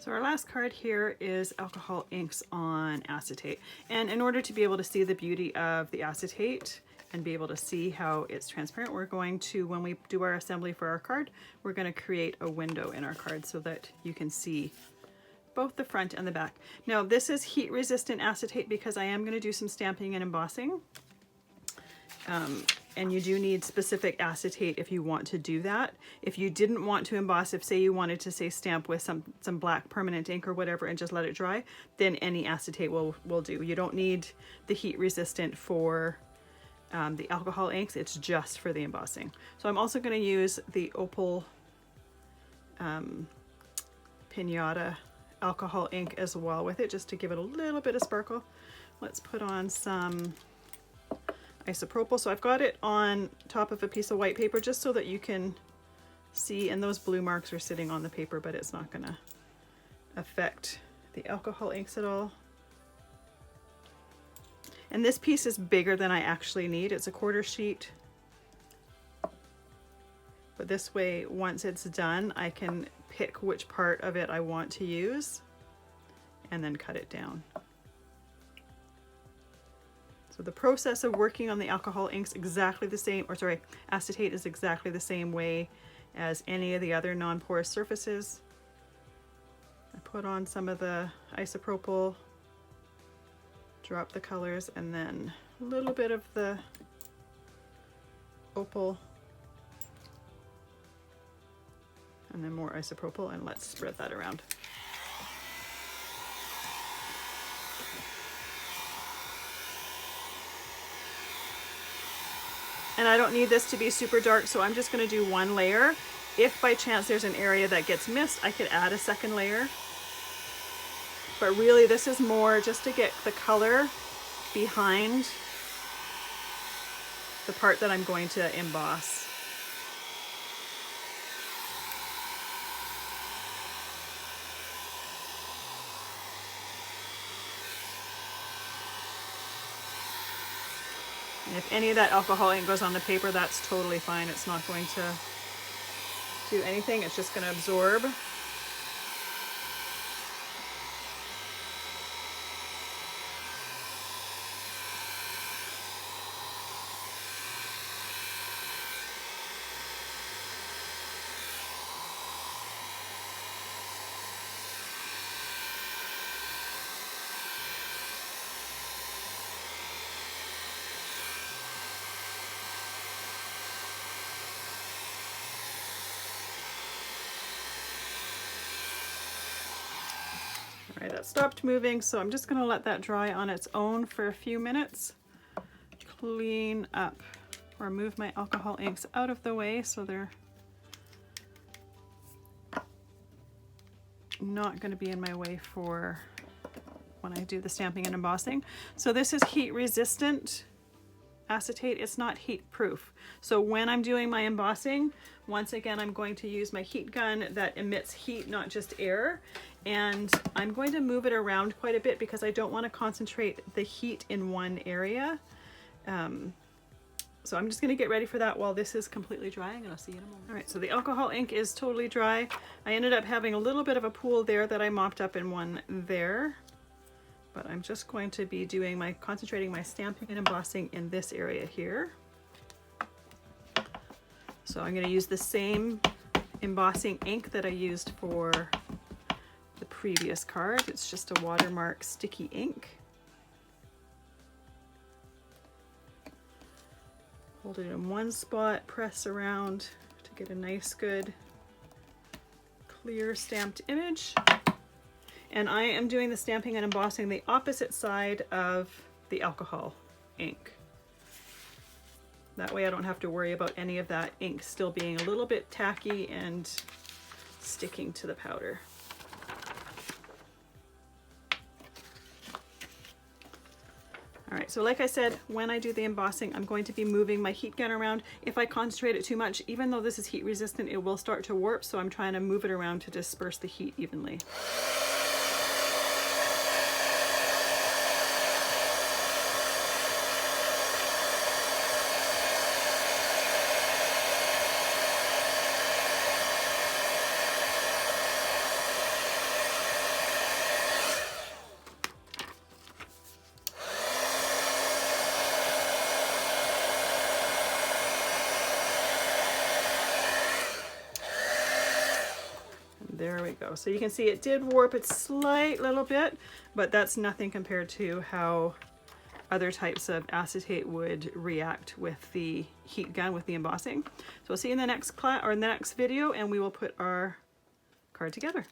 So our last card here is alcohol inks on acetate. And in order to be able to see the beauty of the acetate and be able to see how it's transparent, we're going to, when we do our assembly for our card, we're going to create a window in our card so that you can see both the front and the back. Now this is heat resistant acetate because I am going to do some stamping and embossing. And you do need specific acetate if you want to do that. If you didn't want to emboss, if say you wanted to say stamp with some black permanent ink or whatever and just let it dry, then any acetate will do. You don't need the heat resistant for the alcohol inks, it's just for the embossing. So I'm also going to use the Opal Pinata alcohol ink as well with it, just to give it a little bit of sparkle. Let's put on some isopropyl. So I've got it on top of a piece of white paper just so that you can see, and those blue marks are sitting on the paper, but it's not going to affect the alcohol inks at all. And this piece is bigger than I actually need. It's a 1/4 sheet. But this way, once it's done, I can pick which part of it I want to use and then cut it down. So the process of working on the alcohol inks exactly the same, or sorry, acetate is exactly the same way as any of the other non-porous surfaces. I put on some of the isopropyl, drop the colors, and then a little bit of the opal, and then more isopropyl, and let's spread that around. And I don't need this to be super dark, so I'm just going to do 1 layer. If by chance there's an area that gets missed, I could add a 2nd layer. But really this is more just to get the color behind the part that I'm going to emboss. And if any of that alcohol ink goes on the paper, that's totally fine. It's not going to do anything. It's just going to absorb. All right, that stopped moving, so I'm just going to let that dry on its own for a few minutes. Clean up or move my alcohol inks out of the way so they're not going to be in my way for when I do the stamping and embossing. So this is heat resistant acetate. It's not heat proof. So when I'm doing my embossing, once again, I'm going to use my heat gun that emits heat, not just air. And I'm going to move it around quite a bit because I don't want to concentrate the heat in one area. So I'm just going to get ready for that while this is completely drying, and I'll see you in a moment. All right, so the alcohol ink is totally dry. I ended up having a little bit of a pool there that I mopped up in one there. But I'm just going to be doing concentrating my stamping and embossing in this area here. So I'm going to use the same embossing ink that I used for the previous card. It's just a watermark sticky ink. Hold it in one spot, press around to get a nice, good, clear stamped image. And I am doing the stamping and embossing the opposite side of the alcohol ink. That way I don't have to worry about any of that ink still being a little bit tacky and sticking to the powder. All right, so like I said, when I do the embossing, I'm going to be moving my heat gun around. If I concentrate it too much, even though this is heat resistant, it will start to warp, so I'm trying to move it around to disperse the heat evenly. There we go. So you can see it did warp a slight little bit, but that's nothing compared to how other types of acetate would react with the heat gun with the embossing. So we'll see you in the next class or in the next video, and we will put our card together.